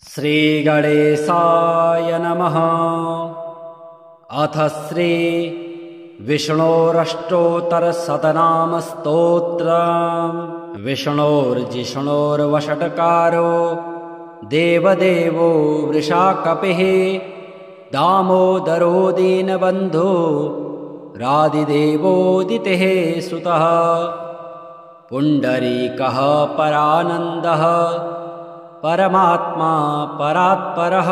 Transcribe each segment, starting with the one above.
श्रीगणेशाय नमः। अथ श्री विष्णोरष्टोत्तरशतनामस्तोत्रम्। विष्णोर्जिष्णोर्वषट्कारो देवदेवो वृषाकपिः, दामोदरो दीनबन्धो रादिदेवोदितेः सुतः, पुण्डरीकः परानन्दः परमात्मा परात्परः,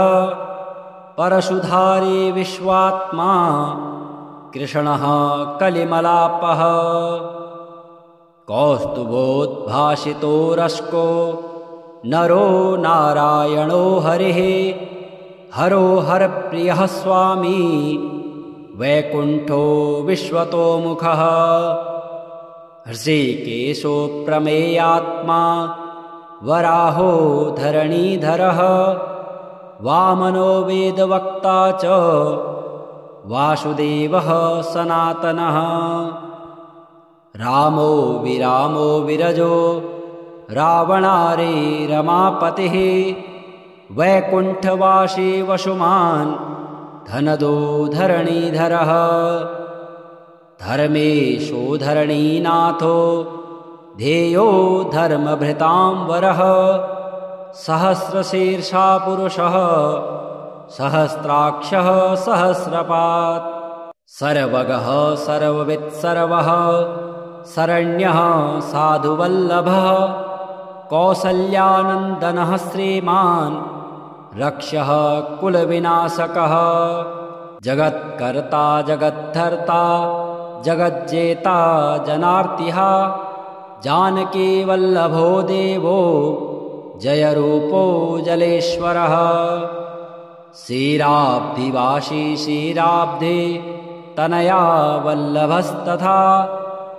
परशुधारी विश्वात्मा कृष्णः कलिमलापः। कौस्तुभोद्भासितो रश्को नरो नारायणो हरिः, हरो हरप्रियः स्वामी वैकुण्ठो विश्वतोमुखः। हृषीकेशो प्रमेयात्मा वराहो धरणीधरः, वामनो वेदवक्ता च वासुदेवः सनातनः। रामो विरामो विरजो रावणारे रमापतिः, वैकुण्ठवासी वसुमान् धनदो धरणीधरः। धर्मेशो धरणीनाथो ध्येयो धर्मभृतांवरः, सहस्रशीर्षा पुरुषः सहस्राक्षः सहस्रपात्। सर्वगः सर्ववित् सर्वः शरण्यः साधुवल्लभः, कौसल्यानन्दनः श्रीमान् रक्षः कुलविनाशकः। जगत्कर्ता जगद्धर्ता जगज्जेता जनार्तिः, जानकी वल्लभो देवो जयरूपो जलेश्वरः। क्षीराब्धिवासी क्षीराब्धे तनया वल्लभस्तथा,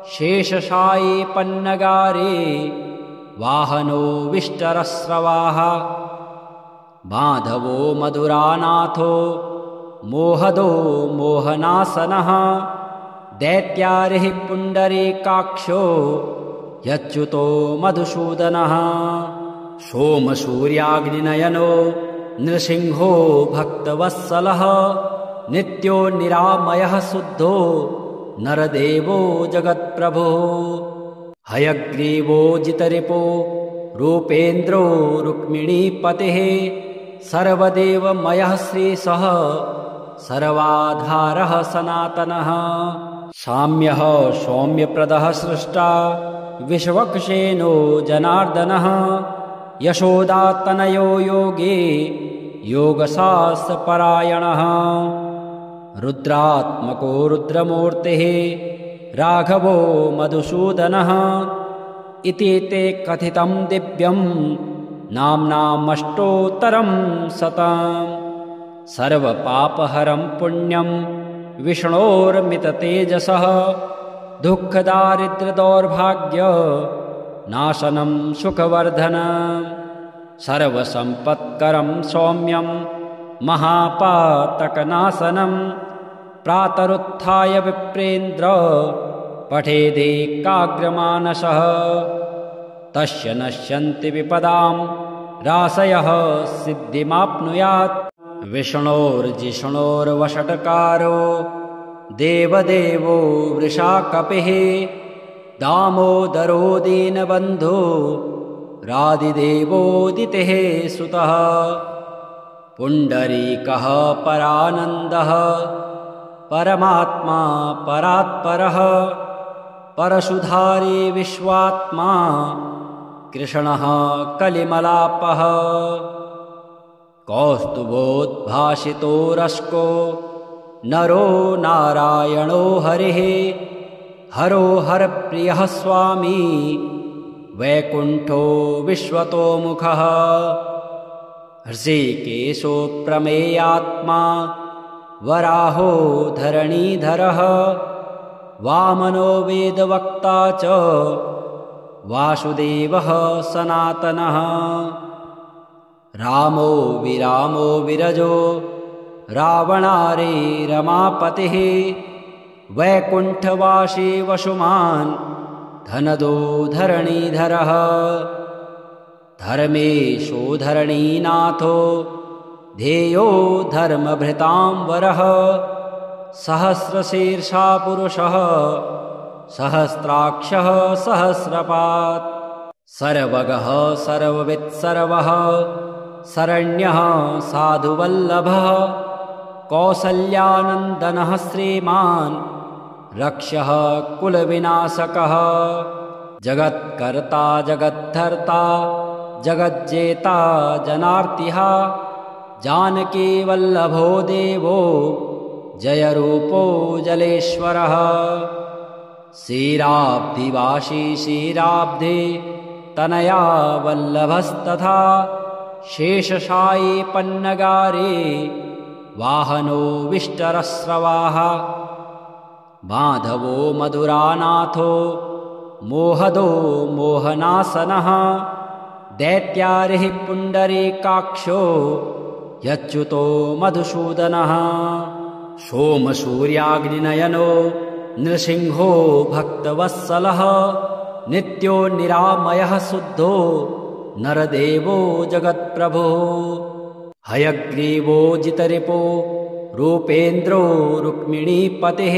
शेषशायी पन्नगारे वाहनो विष्टरस्रवाः। माधवो मधुरानाथो मोहदो मोहनासनः, दैत्यारिः पुण्डरीकाक्षो यच्युतो मधुसूदनः। सोमसूर्याग्निनयनो नृसिंहो भक्तवत्सलः, नित्यो निरामयः शुद्धो नरदेवो जगत्प्रभुः। हयग्रीवो जितरिपो रूपेन्द्रो रुक्मिणीपतिः, सर्वदेवमयः श्रीशः सर्वाधारः सनातनः। साम्यः सौम्यप्रदः सृष्टा विश्वक्सेनो जनार्दनः, यशोदातनयो योगी योगशास्त्रपरायणः। रुद्रात्मको रुद्रमूर्तिः राघवो मधुसूदनः, इति ते कथितं दिव्यं नाम्नामष्टोत्तरं शतम्। सर्वपापहरं पुण्यं विष्णोर्मिततेजसः, दुःखदारिद्र्यदौर्भाग्य नाशनं सुखवर्धनं। सर्वसम्पत्करं सौम्यं महापातकनाशनं, प्रातरुत्थाय विप्रेन्द्र पठेदेकाग्रमानसः। तस्य नश्यन्ति विपदां राशयः सिद्धिमाप्नुयात्। विष्णोर्जिष्णोर्वषट्कारो देवदेवो वृषाकपिः, दामोदरो दीनबन्धो रादिदेवोदितेः सुतः, पुण्डरीकः परानन्दः परमात्मा परात्परः, परशुधारी विश्वात्मा कृष्णः कलिमलापः। कौस्तुभोद्भासितो रश्को नरो नारायणो हरिः, हरो हरप्रियः स्वामी वैकुण्ठो विश्वतोमुखः। हृषीकेशो प्रमेयात्मा वराहो धरणीधरः, वामनो वेदवक्ता च वासुदेवः सनातनः। रामो विरामो विरजो रावणारे रमापतिः, वैकुण्ठवासी वसुमान् धनदो धरणीधरः। धर्मेशो धरणीनाथो ध्येयो धर्मभृतां वरः सहस्रशीर्षा पुरुषः सहस्राक्षः सहस्रपात् सर्वगः सर्ववित् सर्वः शरण्यः साधुवल्लभः कौसल्यानन्दनः श्रीमान् रक्षः कुलविनाशकः जगत्कर्ता जगद्धर्ता जगज्जेता जनार्तिः जानकीवल्लभो देवो जयरूपो जलेश्वरः क्षीराब्धिवासी क्षीराब्धे तनया वल्लभस्तथा शेषशायी पन्नगारे वाहनो विष्टरस्रवाः माधवो मधुरानाथो मोहदो मोहनासनः दैत्यारिः पुण्डरीकाक्षो यच्युतो मधुसूदनः सोमसूर्याग्निनयनो नृसिंहो भक्तवत्सलः नित्यो निरामयः शुद्धो नरदेवो जगत्प्रभुः हयग्रीवो जितरिपो रूपेन्द्रो रुक्मिणीपतिः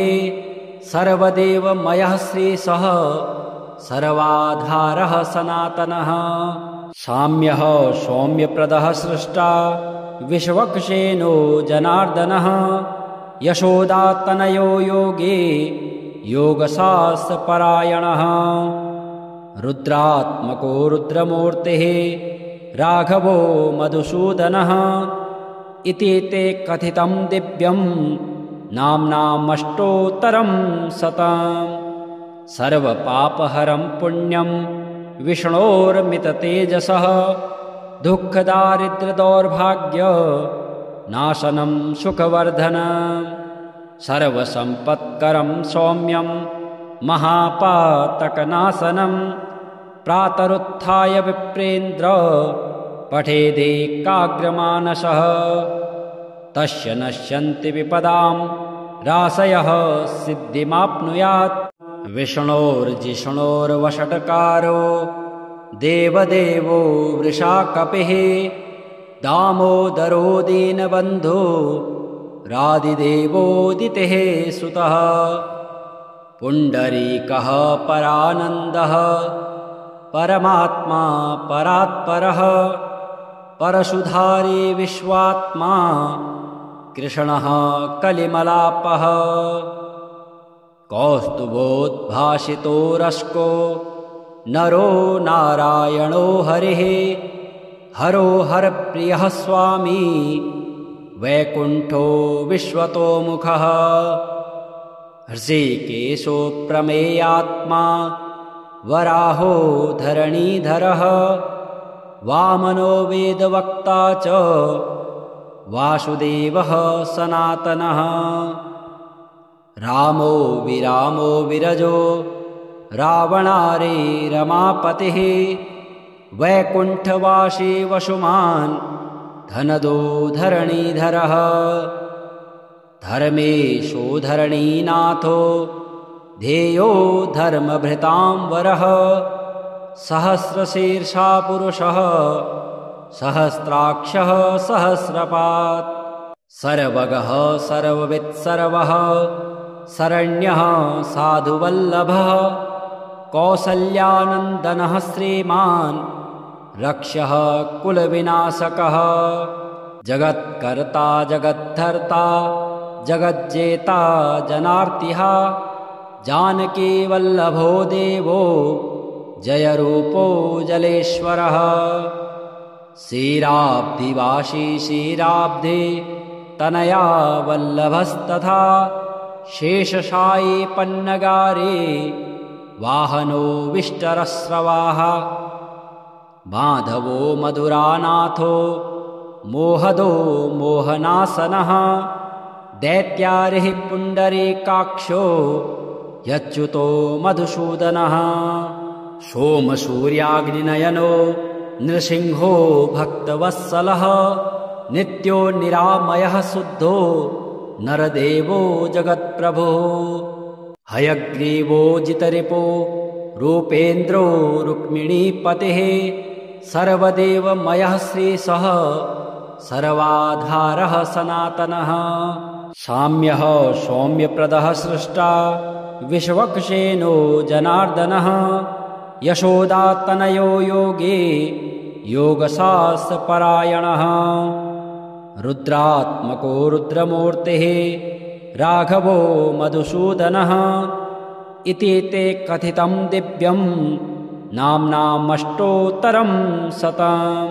सर्वदेवमयः श्रीशः सर्वाधारः सनातनः साम्यः सौम्यप्रदः सृष्टा विश्वक्सेनो जनार्दनः यशोदातनयो योगे योगशास्त्रपरायणः रुद्रात्मको रुद्रमूर्तिः राघवो मधुसूदनः इति ते कथितं दिव्यं नाम्नामष्टोत्तरं शतम् सर्वपापहरं पुण्यं विष्णोर्मिततेजसः दुःखदारिद्र्यदौर्भाग्य नाशनं सुखवर्धनं सर्वसम्पत्करं सौम्यं महापातकनाशनं प्रातरुत्थाय विप्रेन्द्र पठेदेकाग्रमानसः तस्य नश्यन्ति विपदां राशयः सिद्धिमाप्नुयात् विष्णोर्जिष्णोर्वषट्कारो देवदेवो वृषाकपिः दामोदरो दीनबन्धो रादिदेवोदितेः सुतः पुण्डरीकः परानन्दः परमात्मा परात्परः परशुधारी विश्वात्मा कृष्णः कलिमलापः कौस्तुभोद्भासितो रस्को नरो नारायणो हरिः हरो हरप्रियः स्वामी वैकुण्ठो विश्वतोमुखः हृषीकेशो प्रमेयात्मा वराहो धरणीधरः वामनो वेदवक्ता च वासुदेवः सनातनः रामो विरामो विरजो रावणारे रमापतिः वैकुण्ठवासी वसुमान् धनदो धरणीधरः धर्मेशो धरणीनाथो ध्येयो धर्मभृतां वरः सहस्रशीर्षा पुरुषः सहस्राक्षः सहस्रपात् सर्वगः सर्ववित् सर्वः शरण्यः साधुवल्लभः कौसल्यानन्दनः श्रीमान् रक्षः कुलविनाशकः जगत्कर्ता जगद्धर्ता जगज्जेता जनार्तिः जानकीवल्लभो देवो जयरूपो जलेश्वरः क्षीराब्धिवासी क्षीराब्धे तनया वल्लभस्तथा शेषशायी पन्नगारे वाहनो विष्टरस्रवाः माधवो मधुरानाथो मोहदो मोहनासनः दैत्यारिः पुण्डरीकाक्षो यच्युतो मधुसूदनः सोमसूर्याग्निनयनो नृसिंहो भक्तवत्सलः नित्यो निरामयः शुद्धो नरदेवो जगत्प्रभुः हयग्रीवो जितरिपो रूपेन्द्रो रुक्मिणीपतिः सर्वदेवमयः श्रीशः सर्वाधारः सनातनः साम्यः सौम्यप्रदः सृष्टा विश्वक्सेनो जनार्दनः यशोदातनयो योगे योगशास्त्रपरायणः रुद्रात्मको रुद्रमूर्तिः राघवो मधुसूदनः इति ते कथितं दिव्यं नाम्नामष्टोत्तरं शतम्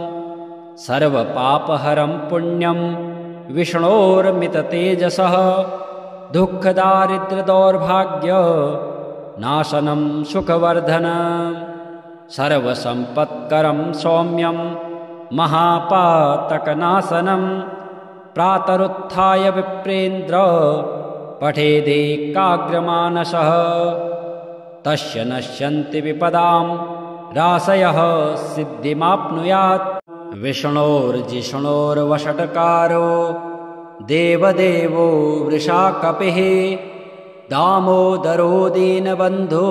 सर्वपापहरं पुण्यं विष्णोर्मिततेजसः दुःखदारिद्र्यदौर्भाग्य नाशनं सुखवर्धनं सर्वसम्पत्करं सौम्यं महापातकनाशनं प्रातरुत्थाय विप्रेन्द्र पठेदेकाग्रमानसः तस्य नश्यन्ति विपदां राशयः सिद्धिमाप्नुयात् विष्णोर्जिष्णोर्वषट्कारो देवदेवो वृषाकपिः दामोदरो दीनबन्धो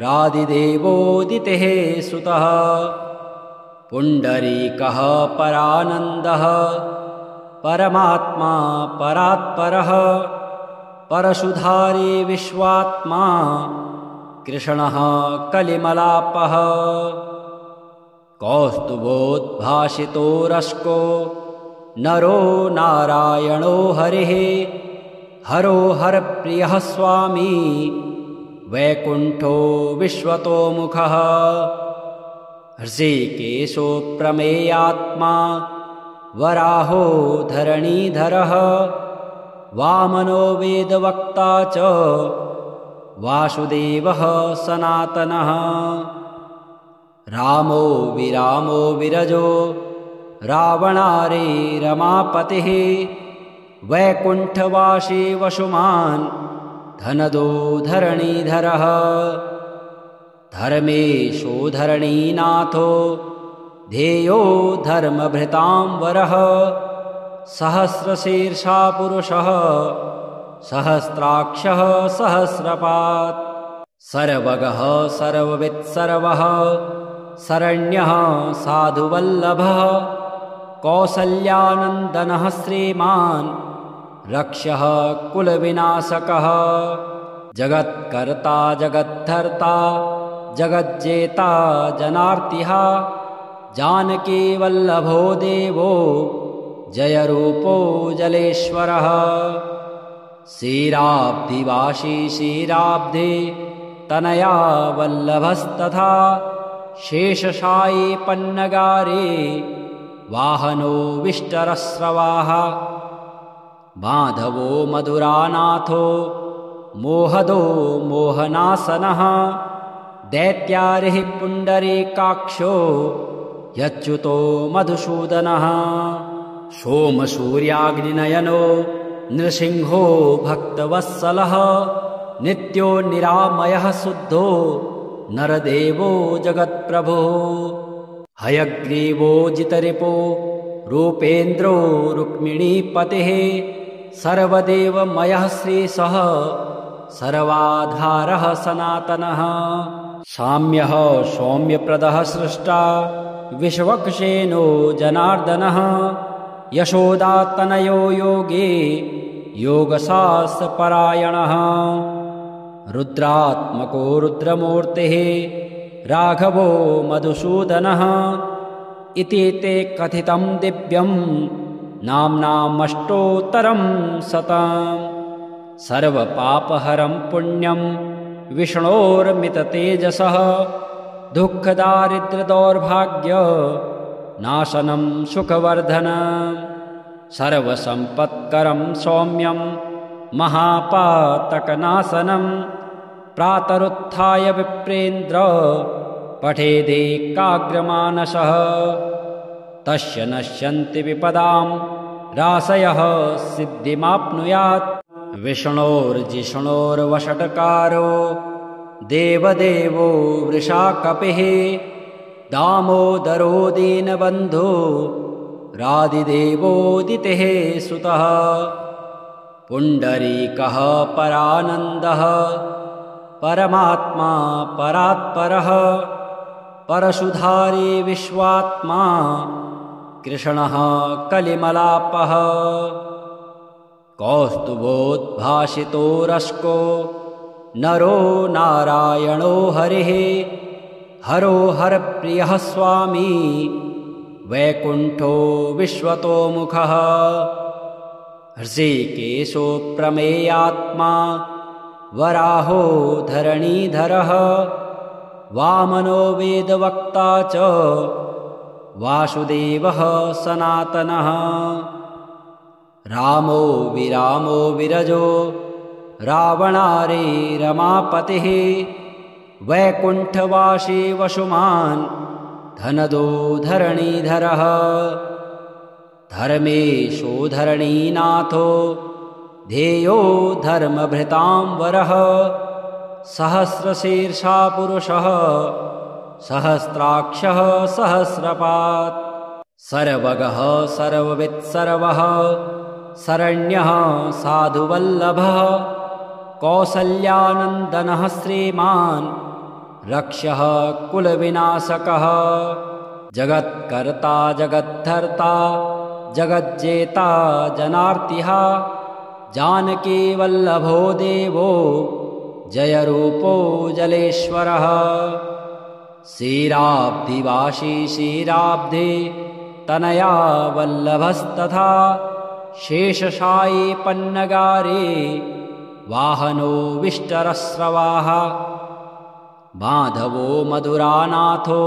रादिदेवोदितेः सुतः पुण्डरीकः परानन्दः परमात्मा परात्परः परशुधारी विश्वात्मा कृष्णः कलिमलापः कौस्तुभोद्भासितो रस्को नरो नारायणो हरिः हरो हरप्रियः स्वामी वैकुण्ठो विश्वतोमुखः हृषीकेशो प्रमेयात्मा वराहो धरणीधरः वामनो वेदवक्ता च वासुदेवः सनातनः रामो विरामो विरजो रावणारे रमापतिः वैकुण्ठवासी वसुमान् धनदो धरणीधरः धर्मेशो धरणीनाथो ध्येयो धर्मभृतां वरः सहस्रशीर्षा पुरुषः सहस्राक्षः सहस्रपात् सर्वगः सर्ववित्सर्वः शरण्यः साधुवल्लभः कौसल्यानन्दनः श्रीमान् रक्षः कुलविनाशकः जगत्कर्ता जगद्धर्ता जगज्जेता जनार्तिः जानकीवल्लभो देवो जयरूपो जलेश्वरः क्षीराब्धिवासी क्षीराब्धे तनया वल्लभस्तथा शेषशायी पन्नगारे वाहनो विष्टरस्रवाः माधवो मधुरानाथो मोहदो मोहनासनः दैत्यारिः पुण्डरीकाक्षो यच्युतो मधुसूदनः सोमसूर्याग्निनयनो नृसिंहो भक्तवत्सलः नित्यो निरामयः शुद्धो नरदेवो जगत्प्रभुः हयग्रीवो जितरिपो रूपेन्द्रो रुक्मिणीपतिः सर्वदेवमयः श्रीशः सर्वाधारः सनातनः साम्यः सौम्यप्रदः सृष्टा विश्वक्सेनो जनार्दनः यशोदातनयो योगे योगशास्त्रपरायणः रुद्रात्मको रुद्रमूर्तिः राघवो मधुसूदनः इति ते कथितं दिव्यं नाम्नामष्टोत्तरं शतम् सर्वपापहरं पुण्यं विष्णोर्मिततेजसः दुःखदारिद्र्यदौर्भाग्य नाशनं सुखवर्धनं सर्वसम्पत्करं सौम्यं महापातकनाशनं प्रातरुत्थाय विप्रेन्द्र पठेदेकाग्रमानसः तस्य नश्यन्ति विपदां राशयः सिद्धिमाप्नुयात् विष्णोर्जिष्णोर्वषट्कारो देवदेवो वृषाकपिः दामोदरो दीनबन्धो रादिदेवोदितेः सुतः पुण्डरीकः परानन्दः परमात्मा परात्परः परशुधारी विश्वात्मा कृष्णः कलिमलापः कौस्तुभोद्भासितो रश्को नरो नारायणो हरिः हरो हरप्रियः स्वामी वैकुण्ठो विश्वतोमुखः हृषीकेशो प्रमेयात्मा वराहो धरणीधरः वामनो वेदवक्ता च वासुदेवः सनातनः रामो विरजो रावणारे रमापतिः वैकुण्ठवासी वसुमान् धनदो धरणीधरः धर्मेशो धरणीनाथो ध्येयो धर्मभृतां वरः सहस्रशीर्षा पुरुषः सहस्राक्षः सहस्रपात् सर्वगः सर्ववित्सर्वः शरण्यः साधुवल्लभः कौसल्यानन्दनः श्रीमान् रक्षः कुलविनाशकः जगत्कर्ता जगद्धर्ता जगज्जेता जनार्तिः जानकीवल्लभो देवो जयरूपो जलेश्वरः क्षीराब्धिवासी क्षीराब्धे तनया वल्लभस्तथा शेषशायी पन्नगारे वाहनो विष्टरस्रवाः माधवो मधुरानाथो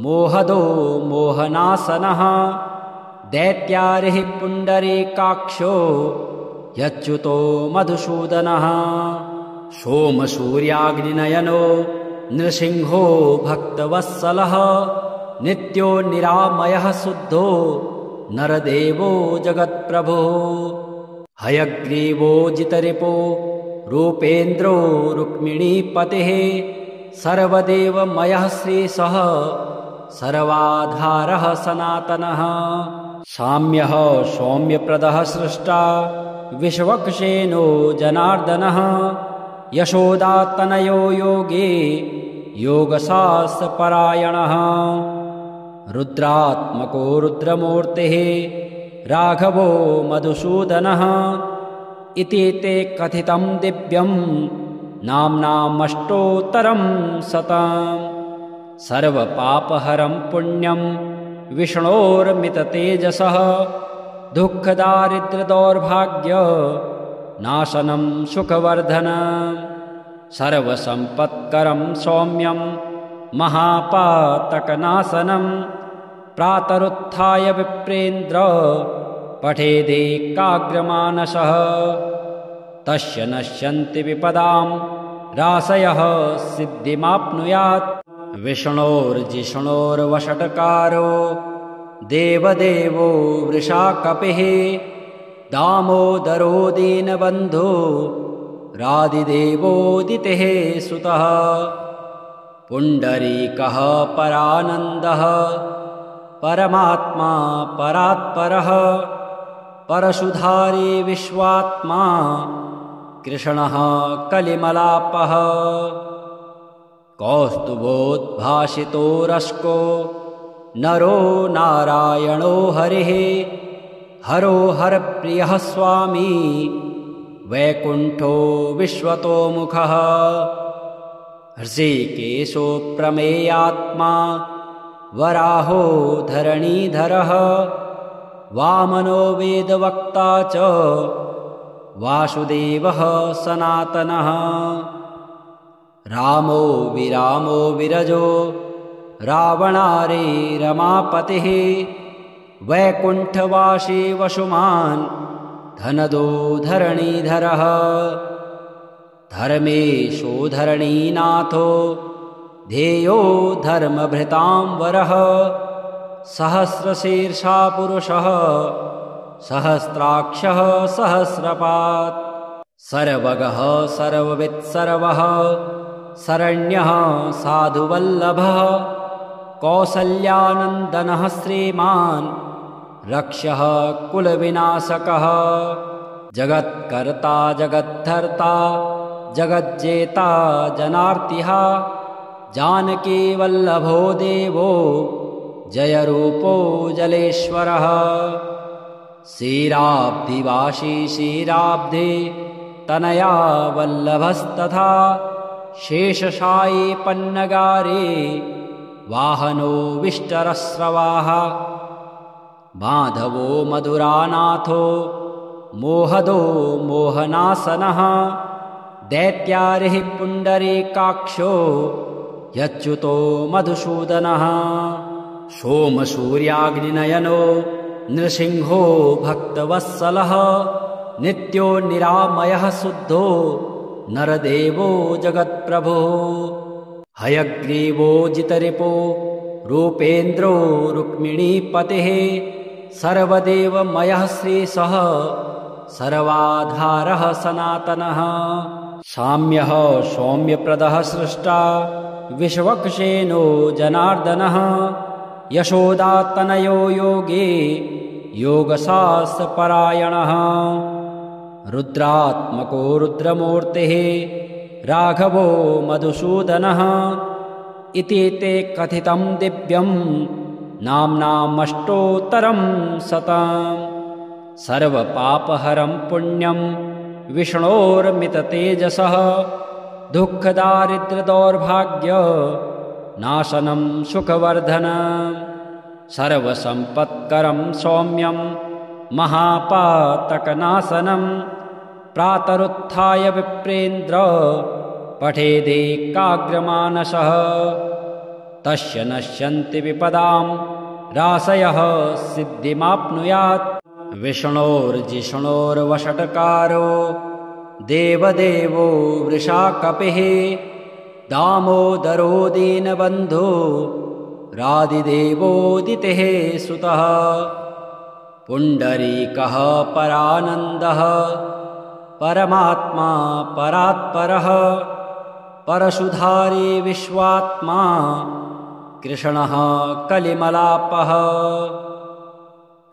मोहदो मोहनासनः दैत्यारिः पुण्डरीकाक्षो यच्युतो मधुसूदनः सोमसूर्याग्निनयनो नृसिंहो भक्तवत्सलः नित्यो निरामयः शुद्धो नरदेवो जगत्प्रभुः हयग्रीवो जितरिपो रूपेन्द्रो रुक्मिणीपतिः सर्वदेवमयः श्रीशः सर्वाधारः सनातनः साम्यः सौम्यप्रदः सृष्टा विश्वक्सेनो जनार्दनः यशोदातनयो योगे योगशास्त्रपरायणः रुद्रात्मको रुद्रमूर्तिः राघवो मधुसूदनः इति ते कथितं दिव्यं नाम्नामष्टोत्तरं शतम् सर्वपापहरं पुण्यं विष्णोर्मिततेजसः दुःखदारिद्र्यदौर्भाग्य नाशनं सुखवर्धनं सर्वसम्पत्करं सौम्यं महापातकनाशनं प्रातरुत्थाय विप्रेन्द्र पठेदेकाग्रमानसः तस्य नश्यन्ति विपदां राशयः सिद्धिमाप्नुयात् विष्णोर्जिष्णोर्वषट्कारो देवदेवो वृषाकपिः दामोदरो दीनबन्धो रादिदेवोदितेः सुतः पुण्डरीकः परानन्दः परमात्मा परात्परः परशुधारी विश्वात्मा कृष्णः कलिमलापः कौस्तुभोद्भासितो रश्को नरो नारायणो हरिः हरो हरप्रियः स्वामी वैकुण्ठो विश्वतोमुखः हृषीकेशो प्रमेयात्मा वराहो धरणीधरः वामनो वेदवक्ता च वासुदेवः सनातनः रामो विरजो रावणारे रमापतिः वैकुण्ठवासी वसुमान् धनदो धरणीधरः धर्मेशो धरणीनाथो ध्येयो धर्मभृतां वरः सहस्रशीर्षा पुरुषः सहस्राक्षः सहस्रपात् सर्वगः सर्ववित्सर्वः शरण्यः साधुवल्लभः कौसल्यानन्दनः श्रीमान् रक्षः कुलविनाशकः जगत्कर्ता जगद्धर्ता जगज्जेता जनार्तिः जानकीवल्लभो देवो जयरूपो जलेश्वरः क्षीराब्धिवासी क्षीराब्धे तनया वल्लभस्तथा शेषशायी पन्नगारे वाहनो विष्टरस्रवाः माधवो मधुरानाथो मोहदो मोहनासनः दैत्यारिः पुण्डरीकाक्षो यच्युतो मधुसूदनः सोमसूर्याग्निनयनो नृसिंहो भक्तवत्सलः नित्यो निरामयः शुद्धो नरदेवो जगत्प्रभुः हयग्रीवो जितरिपो रूपेन्द्रो रुक्मिणीपतिः सर्वदेवमयः श्रीशः सर्वाधारः सनातनः साम्यः सौम्यप्रदः सृष्टा विश्वक्सेनो जनार्दनः यशोदातनयो योगे योगशास्त्रपरायणः रुद्रात्मको रुद्रमूर्तिः राघवो मधुसूदनः इति ते कथितं दिव्यं नाम्नामष्टोत्तरं शतम् सर्वपापहरं पुण्यं विष्णोर्मिततेजसः दुःखदारिद्र्यदौर्भाग्य नाशनं सुखवर्धनं सर्वसम्पत्करं सौम्यं महापातकनाशनं प्रातरुत्थाय विप्रेन्द्र पठेदेकाग्रमानसः तस्य नश्यन्ति विपदां राशयः सिद्धिमाप्नुयात् विष्णोर्जिष्णोर्वषट्कारो देवदेवो वृषाकपिः दामोदरो दीनबन्धो रादिदेवोदितेः सुतः पुण्डरीकः परानन्दः परमात्मा परात्परः परशुधारी विश्वात्मा कृष्णः कलिमलापः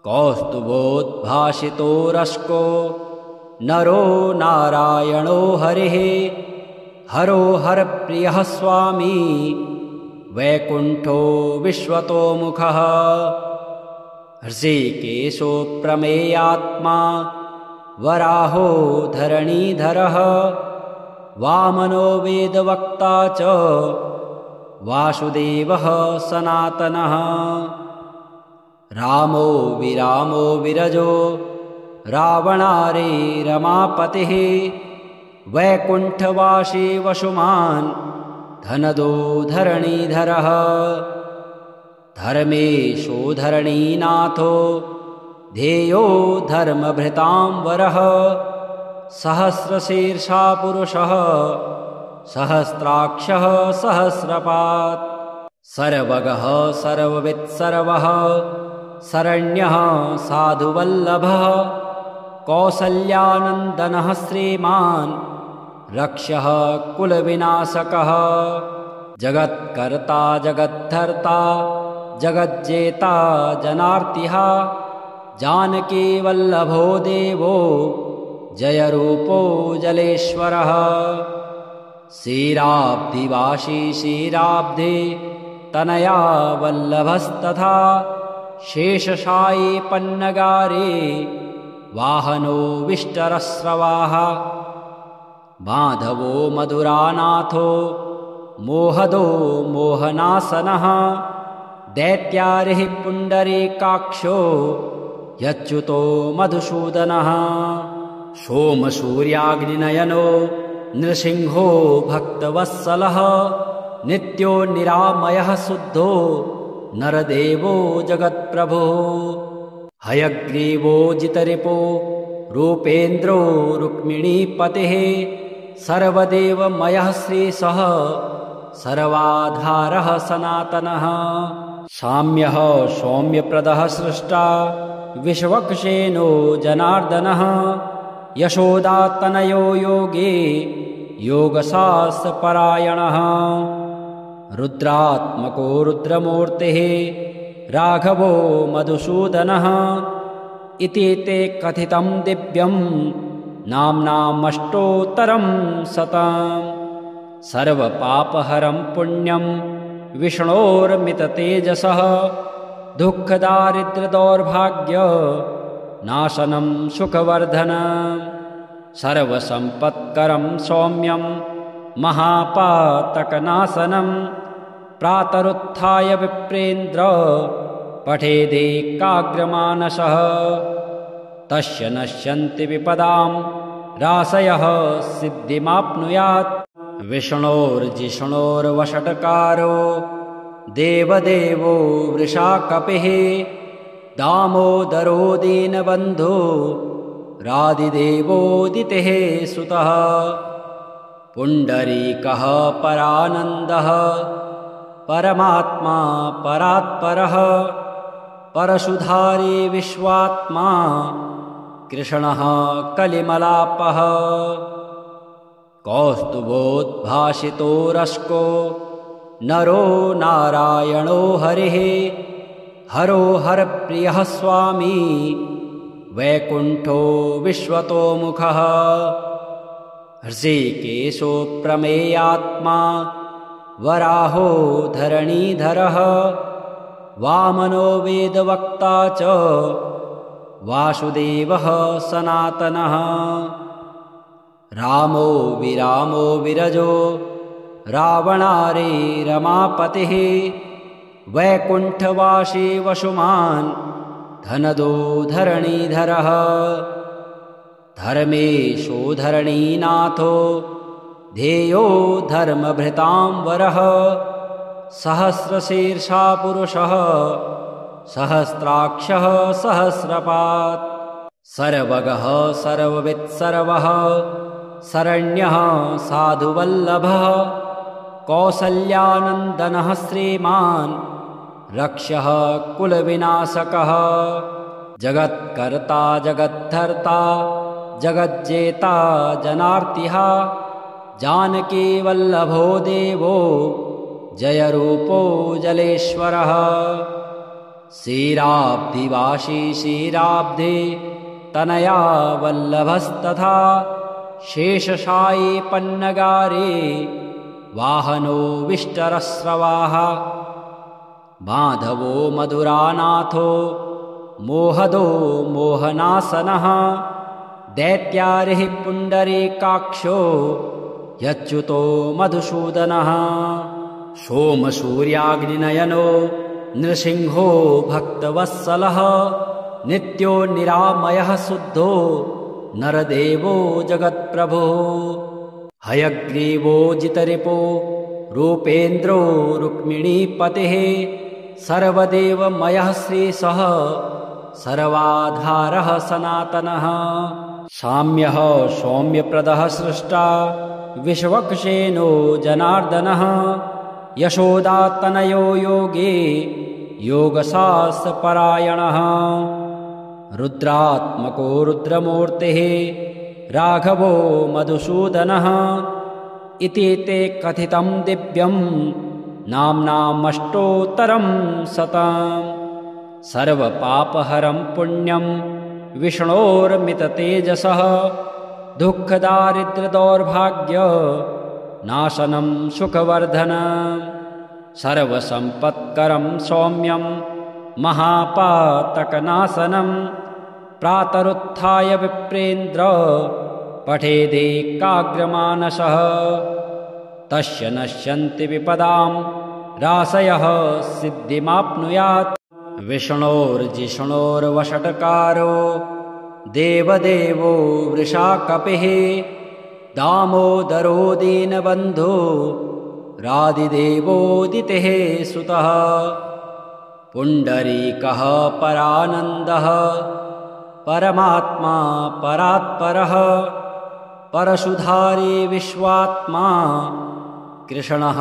कौस्तुभोद्भासितो रस्को नरो नारायणो हरिः हरो हरप्रियः स्वामी वैकुण्ठो विश्वतोमुखः हृषीकेशो प्रमेयात्मा वराहो धरणीधरः वामनो वेदवक्ता च वासुदेवः सनातनः रामो विरामो विरजो रावणारे रमापतिः वैकुण्ठवासी वसुमान् धनदो धरणीधरः धर्मेशो धरणीनाथो ध्येयो धर्मभृतां वरः सहस्रशीर्षा पुरुषः सहस्राक्षः सहस्रपात् सर्वगः सर्ववित्सर्वः शरण्यः साधुवल्लभः कौसल्यानन्दनः श्रीमान् रक्षः कुलविनाशकः जगत्कर्ता जगद्धर्ता जगज्जेता जनार्तिः जानकीवल्लभो देवो जयरूपो जलेश्वरः क्षीराब्धिवासी क्षीराब्धे तनया वल्लभस्तथा शेषशायी पन्नगारे वाहनो विष्टरस्रवाः माधवो मधुरानाथो मोहदो मोहनासनः दैत्यारिः पुण्डरीकाक्षो यच्युतो मधुसूदनः सोमसूर्याग्निनयनो नृसिंहो भक्तवत्सलः नित्यो निरामयः शुद्धो नरदेवो जगत्प्रभुः हयग्रीवो जितरिपो रूपेन्द्रो रुक्मिणीपतिः सर्वदेवमयः श्रीशः सर्वाधारः सनातनः साम्यः सौम्यप्रदः सृष्टा विश्वक्सेनो जनार्दनः यशोदातनयो योगे योगशास्त्रपरायणः रुद्रात्मको रुद्रमूर्तिः राघवो मधुसूदनः इति ते कथितं दिव्यं नाम्नामष्टोत्तरं शतम् सर्वपापहरं पुण्यं विष्णोर्मिततेजसः दुःखदारिद्र्यदौर्भाग्य नाशनं सुखवर्धनं सर्वसम्पत्करं सौम्यं महापातकनाशनं प्रातरुत्थाय विप्रेन्द्र पठेदेकाग्रमानसः तस्य नश्यन्ति विपदां राशयः सिद्धिमाप्नुयात् विष्णोर्जिष्णोर्वषट्कारो देवदेवो वृषाकपिः दामोदरो दीनबन्धो रादिदेवोदितेः सुतः पुण्डरीकः परानन्दः परमात्मा परात्परः परशुधारी विश्वात्मा कृष्णः कलिमलापः कौस्तुभोद्भासितो रस्को नरो नारायणो हरिः हरो हरप्रियः स्वामी वैकुण्ठो विश्वतोमुखः हृषीकेशो प्रमेयात्मा वराहो धरणीधरः वामनो वेदवक्ता च वासुदेवः सनातनः रामो विरामो विरजो रावणारे रमापतिः वैकुण्ठवासी वसुमान् धनदो धरणीधरः धर्मेशो धरणीनाथो ध्येयो धर्मभृतां वरः सहस्रशीर्षा पुरुषः सहस्राक्षः सहस्रपात् सर्वगः सर्ववित्सर्वः शरण्यः साधुवल्लभः कौसल्यानन्दनः श्रीमान् रक्षः कुलविनाशकः जगत्कर्ता जगद्धर्ता जगज्जेता जनार्तिः जानकीवल्लभो देवो जयरूपो जलेश्वरः क्षीराब्धिवासी क्षीराब्धे तनया वल्लभस्तथा शेषशायी पन्नगारे वाहनो विष्टरस्रवाः माधवो मधुरानाथो मोहदो मोहनासनः दैत्यारिः पुण्डरीकाक्षो यच्युतो मधुसूदनः सोमसूर्याग्निनयनो नृसिंहो भक्तवत्सलः नित्यो निरामयः शुद्धो नरदेवो जगत्प्रभुः हयग्रीवो जितरिपो रूपेन्द्रो रुक्मिणीपतिः सर्वदेवमयः श्रीशः सर्वाधारः सनातनः साम्यः सौम्यप्रदः सृष्टा विश्वक्सेनो जनार्दनः यशोदातनयो योगे योगशास्त्रपरायणः रुद्रात्मको रुद्रमूर्तिः राघवो मधुसूदनः इति ते कथितं दिव्यं नाम्नामष्टोत्तरं शतम् सर्वपापहरं पुण्यं विष्णोर्मिततेजसः दुःखदारिद्र्यदौर्भाग्य नाशनं सुखवर्धनं सर्वसम्पत्करं सौम्यं महापातकनाशनं प्रातरुत्थाय विप्रेन्द्र पठेदेकाग्रमानसः तस्य नश्यन्ति विपदां राशयः सिद्धिमाप्नुयात् विष्णोर्जिष्णोर्वषट्कारो देवदेवो वृषाकपिः दामोदरो दीनबन्धो रादिदेवोदितेः सुतः पुण्डरीकः परानन्दः परमात्मा परात्परः परशुधारी विश्वात्मा कृष्णः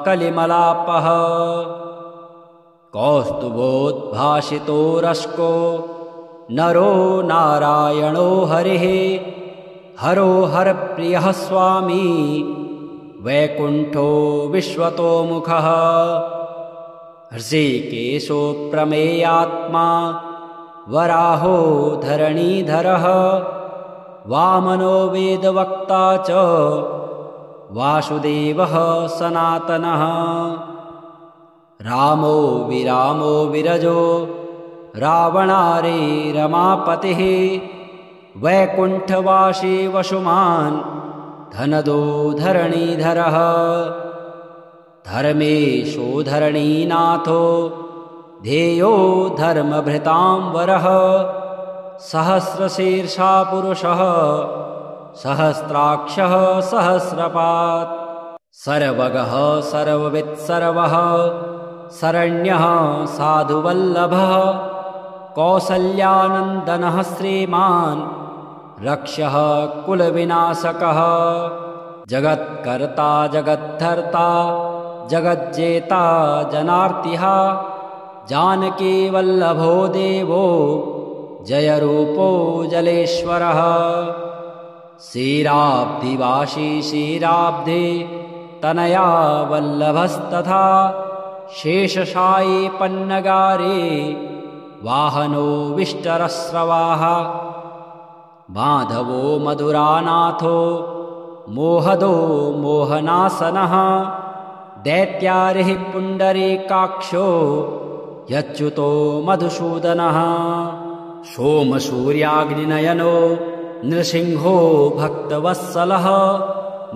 कलिमलापः कौस्तुभोद्भासितो रस्को नरो नारायणो हरिः हरो हरप्रियः स्वामी वैकुण्ठो विश्वतोमुखः हृषीकेशो प्रमेयात्मा वराहो धरणीधरः वामनो वेदवक्ता च वासुदेवः सनातनः रामो विरामो विरजो रावणारे रमापतिः वैकुण्ठवासी वसुमान् धनदो धरणीधरः धर्मेशो धरणीनाथो ध्येयो धर्मभृतां वरः सहस्रशीर्षा पुरुषः सहस्राक्षः सहस्रपात् सर्वगः सर्ववित् सर्वः शरण्यः साधुवल्लभः कौसल्यानन्दनः श्रीमान् रक्षः कुलविनाशकः जगत्कर्ता जगद्धर्ता जगज्जेता जनार्तिः जानकीवल्लभो देवो जयरूपो जलेश्वरः क्षीराब्धिवासी क्षीराब्धे तनया वल्लभस्तथा शेषशायी पन्नगारे वाहनो विष्टरस्रवाः माधवो मधुरानाथो मोहदो मोहनासनः दैत्यारिः पुण्डरीकाक्षो यच्युतो मधुसूदनः सोमसूर्याग्निनयनो नृसिंहो भक्तवत्सलः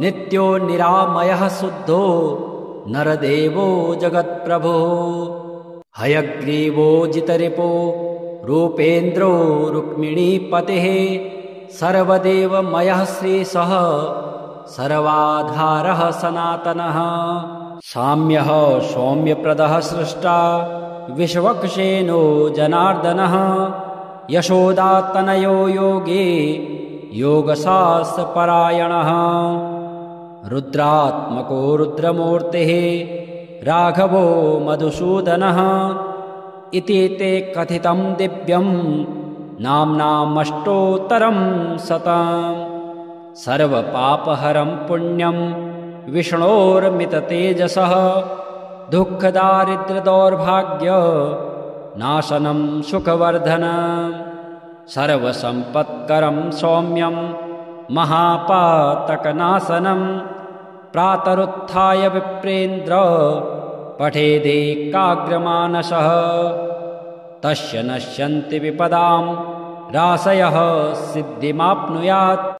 नित्यो निरामयः शुद्धो नरदेवो जगत्प्रभुः हयग्रीवो जितरिपो रूपेन्द्रो रुक्मिणीपतिः सर्वदेवमयः श्रीशः सर्वाधारः सनातनः साम्यः सौम्यप्रदः सृष्टा विश्वक्सेनो जनार्दनः यशोदातनयो योगे योगशास्त्रपरायणः रुद्रात्मको रुद्रमूर्तिः राघवो मधुसूदनः इति ते कथितं दिव्यं नाम्नामष्टोत्तरं शतम् सर्वपापहरं पुण्यं विष्णोर्मिततेजसः दुःखदारिद्र्यदौर्भाग्य नाशनं सुखवर्धनं सर्वसम्पत्करं सौम्यं महापातकनाशनं प्रातरुत्थाय विप्रेन्द्र पठेदेकाग्रमानसः तस्य नश्यन्ति विपदां राशयः सिद्धिमाप्नुयात्।